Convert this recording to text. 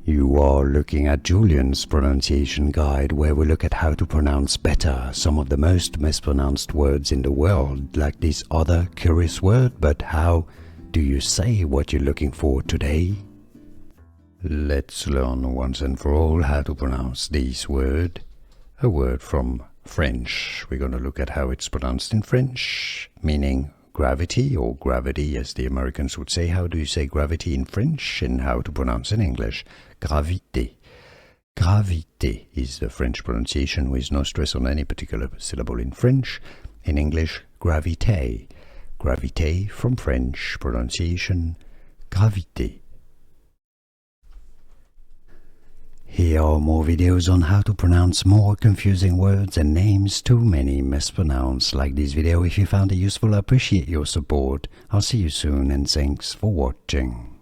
You are looking at Julian's pronunciation guide, where we look at how to pronounce better some of the most mispronounced words in the world, like this other curious word. But how do you say what you're looking for today? Let's learn once and for all how to pronounce this word, a word from French. We're going to look at how it's pronounced in French, meaning gravity, or gravity as the Americans would say. How do you say gravity in French, and how to pronounce in English? Gravité. Gravité is the French pronunciation with no stress on any particular syllable in French. In English, gravité. Gravité from French pronunciation, gravité. Here are more videos on how to pronounce more confusing words and names too many mispronounced. Like this video if you found it useful. I appreciate your support. I'll see you soon, and thanks for watching.